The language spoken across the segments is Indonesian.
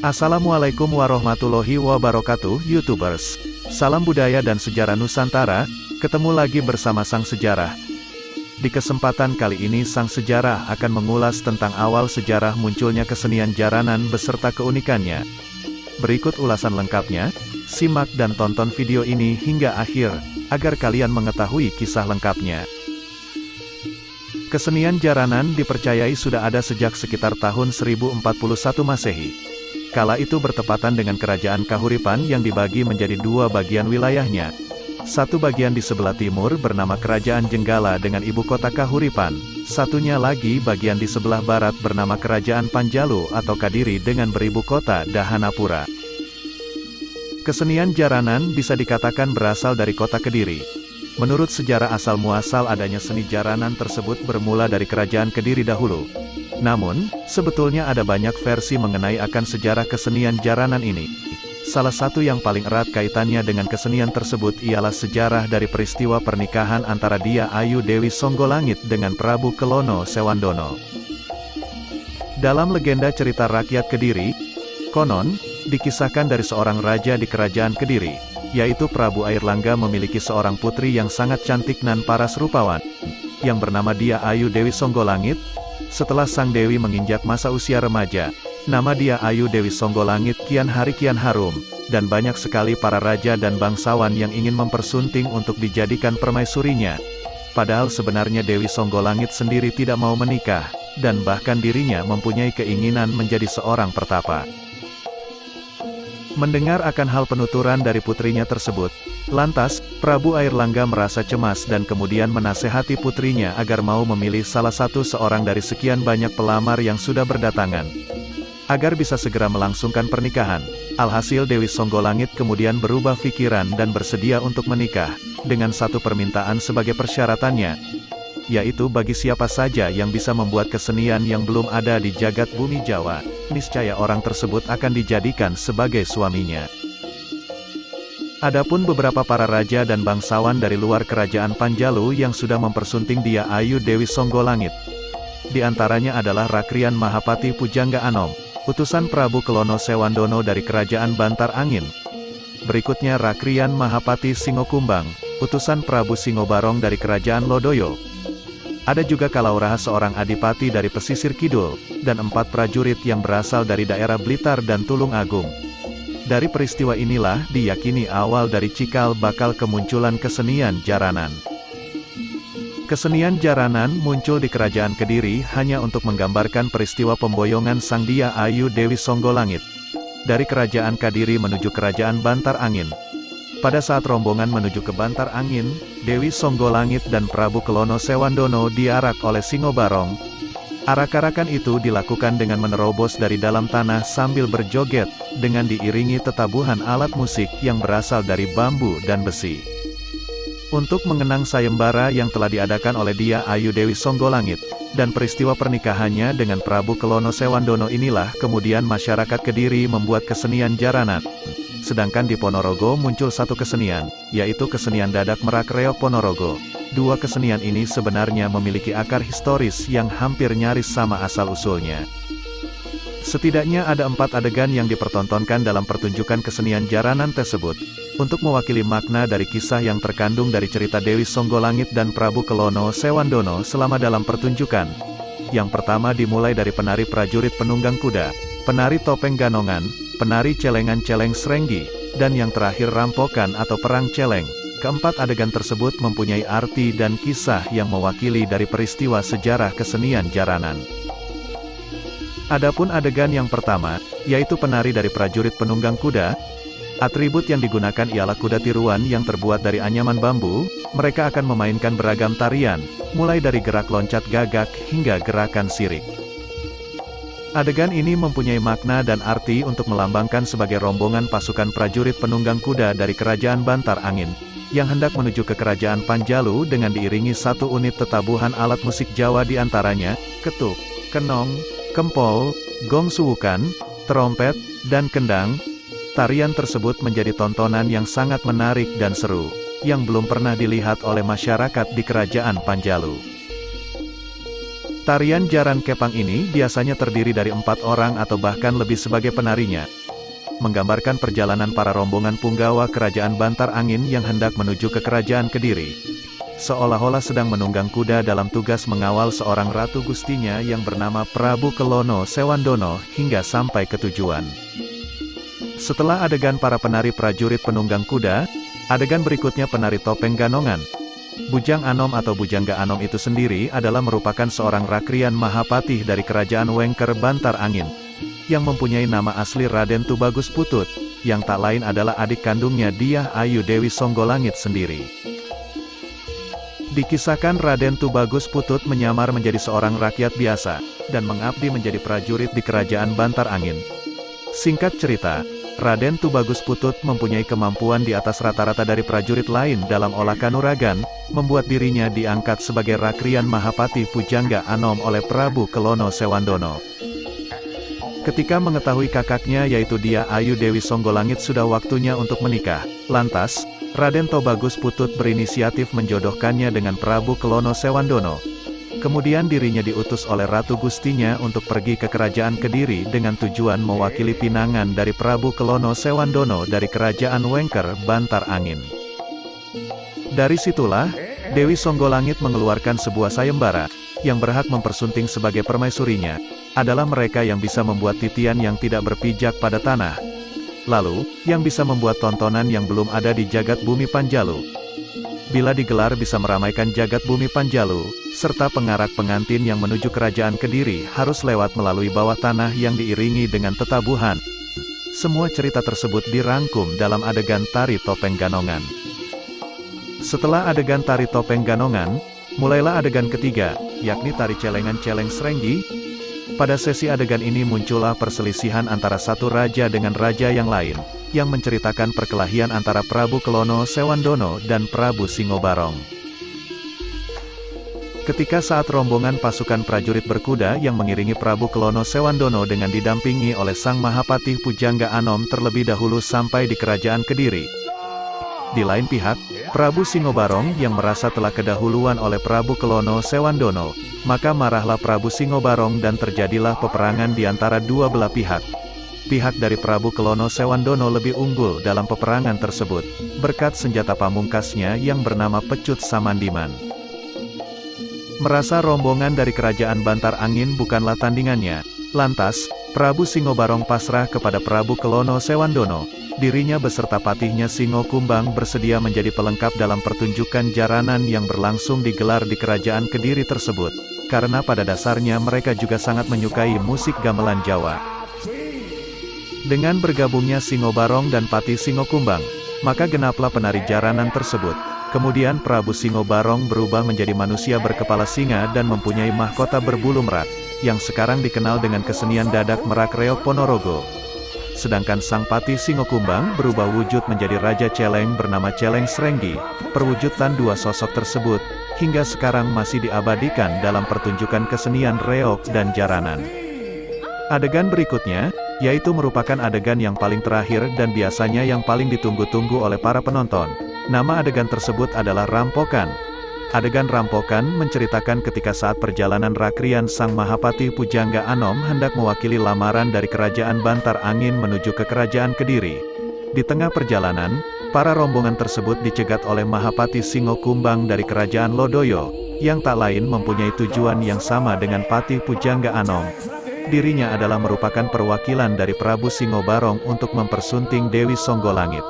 Assalamualaikum warahmatullahi wabarakatuh, YouTubers. Salam budaya dan sejarah Nusantara, ketemu lagi bersama Sang Sejarah. Di kesempatan kali ini Sang Sejarah akan mengulas tentang awal sejarah munculnya kesenian jaranan beserta keunikannya. Berikut ulasan lengkapnya, simak dan tonton video ini hingga akhir, agar kalian mengetahui kisah lengkapnya. Kesenian jaranan dipercayai sudah ada sejak sekitar tahun 1041 Masehi. Kala itu bertepatan dengan kerajaan Kahuripan yang dibagi menjadi dua bagian wilayahnya. Satu bagian di sebelah timur bernama Kerajaan Jenggala dengan ibu kota Kahuripan. Satunya lagi bagian di sebelah barat bernama Kerajaan Panjalu atau Kadiri dengan beribu kota Dahanapura. Kesenian jaranan bisa dikatakan berasal dari kota Kediri. Menurut sejarah asal-muasal adanya seni jaranan tersebut bermula dari Kerajaan Kediri dahulu. Namun, sebetulnya ada banyak versi mengenai akan sejarah kesenian jaranan ini. Salah satu yang paling erat kaitannya dengan kesenian tersebut ialah sejarah dari peristiwa pernikahan antara Dyah Ayu Dewi Songgolangit dengan Prabu Kelono Sewandono. Dalam legenda cerita rakyat Kediri, konon, dikisahkan dari seorang raja di kerajaan Kediri, yaitu Prabu Airlangga memiliki seorang putri yang sangat cantik nan paras rupawan, yang bernama Dyah Ayu Dewi Songgolangit. Setelah sang Dewi menginjak masa usia remaja, nama Dyah Ayu Dewi Songgolangit kian hari kian harum, dan banyak sekali para raja dan bangsawan yang ingin mempersunting untuk dijadikan permaisurinya. Padahal sebenarnya Dewi Songgolangit sendiri tidak mau menikah, dan bahkan dirinya mempunyai keinginan menjadi seorang pertapa. Mendengar akan hal penuturan dari putrinya tersebut, lantas, Prabu Airlangga merasa cemas dan kemudian menasehati putrinya agar mau memilih salah satu seorang dari sekian banyak pelamar yang sudah berdatangan, agar bisa segera melangsungkan pernikahan. Alhasil Dewi Songgolangit kemudian berubah pikiran dan bersedia untuk menikah, dengan satu permintaan sebagai persyaratannya, yaitu bagi siapa saja yang bisa membuat kesenian yang belum ada di jagat bumi Jawa, niscaya orang tersebut akan dijadikan sebagai suaminya. Adapun beberapa para raja dan bangsawan dari luar kerajaan Panjalu yang sudah mempersunting Dyah Ayu Dewi Songgolangit. Di antaranya adalah Rakrian Mahapati Pujangga Anom, utusan Prabu Kelono Sewandono dari kerajaan Bantar Angin. Berikutnya Rakrian Mahapati Singokumbang, utusan Prabu Singobarong dari kerajaan Lodoyo. Ada juga Kalauraha seorang adipati dari pesisir kidul, dan 4 prajurit yang berasal dari daerah Blitar dan Tulung Agung. Dari peristiwa inilah diyakini awal dari cikal bakal kemunculan kesenian jaranan. Kesenian jaranan muncul di kerajaan Kediri hanya untuk menggambarkan peristiwa pemboyongan sang Dyah Ayu Dewi Songgolangit dari kerajaan Kadiri menuju kerajaan Bantar Angin. Pada saat rombongan menuju ke Bantar Angin, Dewi Songgolangit dan Prabu Kelono Sewandono diarak oleh Singobarong. Arak-arakan itu dilakukan dengan menerobos dari dalam tanah sambil berjoget, dengan diiringi tetabuhan alat musik yang berasal dari bambu dan besi. Untuk mengenang sayembara yang telah diadakan oleh Dyah Ayu Dewi Songgolangit, dan peristiwa pernikahannya dengan Prabu Kelono Sewandono inilah kemudian masyarakat Kediri membuat kesenian jaranan. Sedangkan di Ponorogo muncul satu kesenian, yaitu kesenian Dadak Merak Reog Ponorogo. Dua kesenian ini sebenarnya memiliki akar historis yang hampir nyaris sama asal-usulnya. Setidaknya ada 4 adegan yang dipertontonkan dalam pertunjukan kesenian jaranan tersebut, untuk mewakili makna dari kisah yang terkandung dari cerita Dewi Songgolangit dan Prabu Kelono Sewandono selama dalam pertunjukan. Yang pertama dimulai dari penari prajurit penunggang kuda, penari topeng ganongan, penari celengan-celeng srenggi, dan yang terakhir rampokan atau perang celeng. Keempat adegan tersebut mempunyai arti dan kisah yang mewakili dari peristiwa sejarah kesenian jaranan. Adapun adegan yang pertama, yaitu penari dari prajurit penunggang kuda, atribut yang digunakan ialah kuda tiruan yang terbuat dari anyaman bambu. Mereka akan memainkan beragam tarian, mulai dari gerak loncat gagak hingga gerakan sirik. Adegan ini mempunyai makna dan arti untuk melambangkan sebagai rombongan pasukan prajurit penunggang kuda dari kerajaan Bantar Angin, yang hendak menuju ke kerajaan Panjalu dengan diiringi satu unit tetabuhan alat musik Jawa diantaranya, ketuk, kenong, kempol, gong suwukan, trompet, dan kendang. Tarian tersebut menjadi tontonan yang sangat menarik dan seru, yang belum pernah dilihat oleh masyarakat di kerajaan Panjalu. Tarian Jaran Kepang ini biasanya terdiri dari 4 orang atau bahkan lebih sebagai penarinya, menggambarkan perjalanan para rombongan punggawa Kerajaan Bantar Angin yang hendak menuju ke Kerajaan Kediri. Seolah-olah sedang menunggang kuda dalam tugas mengawal seorang ratu gustinya yang bernama Prabu Kelono Sewandono hingga sampai ke tujuan. Setelah adegan para penari prajurit penunggang kuda, adegan berikutnya penari topeng ganongan. Bujang Anom atau Bujangga Anom itu sendiri adalah merupakan seorang rakrian Mahapatih dari Kerajaan Wengker Bantar Angin, yang mempunyai nama asli Raden Tubagus Putut, yang tak lain adalah adik kandungnya Dyah Ayu Dewi Songgolangit sendiri. Dikisahkan Raden Tubagus Putut menyamar menjadi seorang rakyat biasa, dan mengabdi menjadi prajurit di Kerajaan Bantar Angin. Singkat cerita, Raden Tubagus Putut mempunyai kemampuan di atas rata-rata dari prajurit lain dalam olah kanuragan, membuat dirinya diangkat sebagai rakrian Mahapatih Pujangga Anom oleh Prabu Kelono Sewandono. Ketika mengetahui kakaknya yaitu Dyah Ayu Dewi Songgolangit sudah waktunya untuk menikah, lantas, Raden Tubagus Putut berinisiatif menjodohkannya dengan Prabu Kelono Sewandono. Kemudian dirinya diutus oleh Ratu Gustinya untuk pergi ke Kerajaan Kediri dengan tujuan mewakili pinangan dari Prabu Kelono Sewandono dari Kerajaan Wengker Bantar Angin. Dari situlah, Dewi Songgolangit mengeluarkan sebuah sayembara, yang berhak mempersunting sebagai permaisurinya, adalah mereka yang bisa membuat titian yang tidak berpijak pada tanah. Lalu, yang bisa membuat tontonan yang belum ada di jagat bumi Panjalu. Bila digelar bisa meramaikan jagat bumi Panjalu, serta pengarak pengantin yang menuju Kerajaan Kediri harus lewat melalui bawah tanah yang diiringi dengan tetabuhan. Semua cerita tersebut dirangkum dalam adegan tari topeng ganongan. Setelah adegan tari topeng ganongan, mulailah adegan ketiga, yakni tari celengan-celeng Srenggi. Pada sesi adegan ini muncullah perselisihan antara satu raja dengan raja yang lain, yang menceritakan perkelahian antara Prabu Kelono Sewandono dan Prabu Singobarong. Ketika saat rombongan pasukan prajurit berkuda yang mengiringi Prabu Kelono Sewandono dengan didampingi oleh Sang Mahapatih Pujangga Anom terlebih dahulu sampai di Kerajaan Kediri. Di lain pihak, Prabu Singobarong yang merasa telah kedahuluan oleh Prabu Kelono Sewandono, maka marahlah Prabu Singobarong dan terjadilah peperangan di antara dua belah pihak. Pihak dari Prabu Kelono Sewandono lebih unggul dalam peperangan tersebut, berkat senjata pamungkasnya yang bernama Pecut Samandiman. Merasa rombongan dari Kerajaan Bantar Angin bukanlah tandingannya, lantas, Prabu Singobarong pasrah kepada Prabu Kelono Sewandono. Dirinya beserta patihnya Singo Kumbang bersedia menjadi pelengkap dalam pertunjukan jaranan yang berlangsung digelar di Kerajaan Kediri tersebut, karena pada dasarnya mereka juga sangat menyukai musik gamelan Jawa. Dengan bergabungnya Singobarong dan Patih Singo Kumbang, maka genaplah penari jaranan tersebut. Kemudian Prabu Singobarong berubah menjadi manusia berkepala singa dan mempunyai mahkota berbulu merak, yang sekarang dikenal dengan kesenian dadak merak reog Ponorogo. Sedangkan Sang Patih Singo Kumbang berubah wujud menjadi Raja Celeng bernama Celeng Srenggi. Perwujudan dua sosok tersebut, hingga sekarang masih diabadikan dalam pertunjukan kesenian reog dan jaranan. Adegan berikutnya, yaitu merupakan adegan yang paling terakhir dan biasanya yang paling ditunggu-tunggu oleh para penonton. Nama adegan tersebut adalah rampokan. Adegan rampokan menceritakan ketika saat perjalanan rakrian Sang Mahapatih Pujangga Anom hendak mewakili lamaran dari Kerajaan Bantar Angin menuju ke Kerajaan Kediri. Di tengah perjalanan, para rombongan tersebut dicegat oleh Mahapatih Singo Kumbang dari Kerajaan Lodoyo, yang tak lain mempunyai tujuan yang sama dengan Patih Pujangga Anom. Dirinya adalah merupakan perwakilan dari Prabu Singobarong untuk mempersunting Dewi Songgolangit.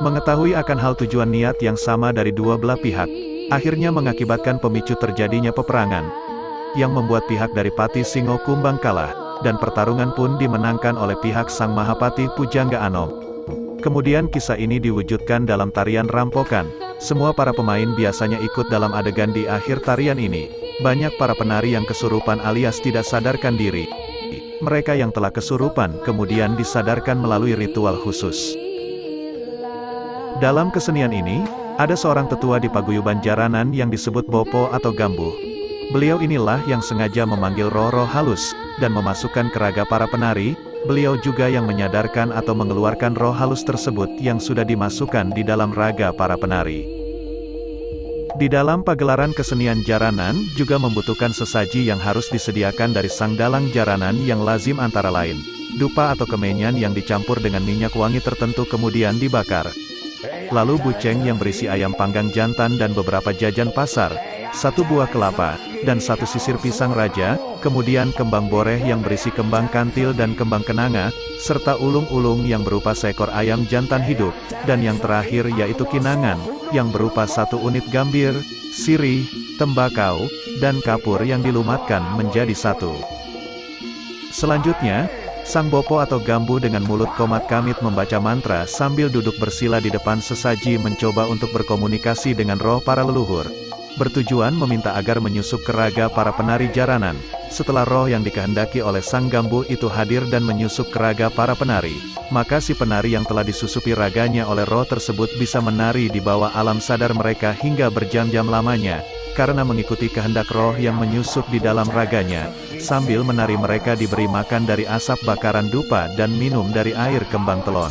Mengetahui akan hal tujuan niat yang sama dari dua belah pihak, akhirnya mengakibatkan pemicu terjadinya peperangan, yang membuat pihak dari Patih Singo Kumbang kalah, dan pertarungan pun dimenangkan oleh pihak Sang Mahapatih Pujangga Anom. Kemudian kisah ini diwujudkan dalam tarian rampokan. Semua para pemain biasanya ikut dalam adegan di akhir tarian ini. Banyak para penari yang kesurupan alias tidak sadarkan diri. Mereka yang telah kesurupan kemudian disadarkan melalui ritual khusus. Dalam kesenian ini, ada seorang tetua di paguyuban jaranan yang disebut Bopo atau Gambuh. Beliau inilah yang sengaja memanggil roh-roh halus, dan memasukkan ke raga para penari. Beliau juga yang menyadarkan atau mengeluarkan roh halus tersebut yang sudah dimasukkan di dalam raga para penari. Di dalam pagelaran kesenian jaranan, juga membutuhkan sesaji yang harus disediakan dari sang dalang jaranan yang lazim antara lain dupa atau kemenyan yang dicampur dengan minyak wangi tertentu kemudian dibakar. Lalu buceng yang berisi ayam panggang jantan dan beberapa jajan pasar, 1 buah kelapa, dan 1 sisir pisang raja, kemudian kembang boreh yang berisi kembang kantil dan kembang kenanga, serta ulung-ulung yang berupa seekor ayam jantan hidup, dan yang terakhir yaitu kinangan, yang berupa 1 unit gambir, sirih, tembakau, dan kapur yang dilumatkan menjadi 1. Selanjutnya, sang bopo atau gambu dengan mulut komat kamit membaca mantra sambil duduk bersila di depan sesaji mencoba untuk berkomunikasi dengan roh para leluhur. Bertujuan meminta agar menyusup ke raga para penari jaranan. Setelah roh yang dikehendaki oleh sang gambu itu hadir dan menyusup ke raga para penari, maka si penari yang telah disusupi raganya oleh roh tersebut bisa menari di bawah alam sadar mereka hingga berjam-jam lamanya, karena mengikuti kehendak roh yang menyusup di dalam raganya. Sambil menari mereka diberi makan dari asap bakaran dupa dan minum dari air kembang telon.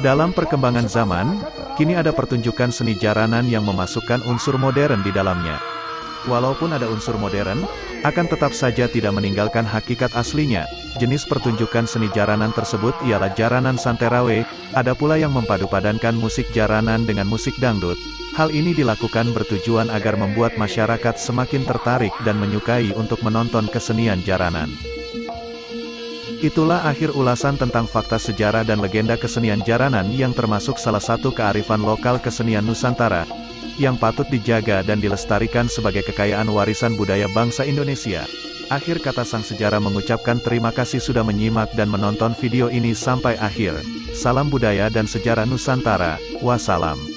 Dalam perkembangan zaman, kini ada pertunjukan seni jaranan yang memasukkan unsur modern di dalamnya. Walaupun ada unsur modern, akan tetap saja tidak meninggalkan hakikat aslinya. Jenis pertunjukan seni jaranan tersebut ialah jaranan santerawe, ada pula yang mempadu-padankan musik jaranan dengan musik dangdut. Hal ini dilakukan bertujuan agar membuat masyarakat semakin tertarik dan menyukai untuk menonton kesenian jaranan. Itulah akhir ulasan tentang fakta sejarah dan legenda kesenian jaranan yang termasuk salah satu kearifan lokal kesenian Nusantara, yang patut dijaga dan dilestarikan sebagai kekayaan warisan budaya bangsa Indonesia. Akhir kata sang sejarah mengucapkan terima kasih sudah menyimak dan menonton video ini sampai akhir. Salam budaya dan sejarah Nusantara, wassalam.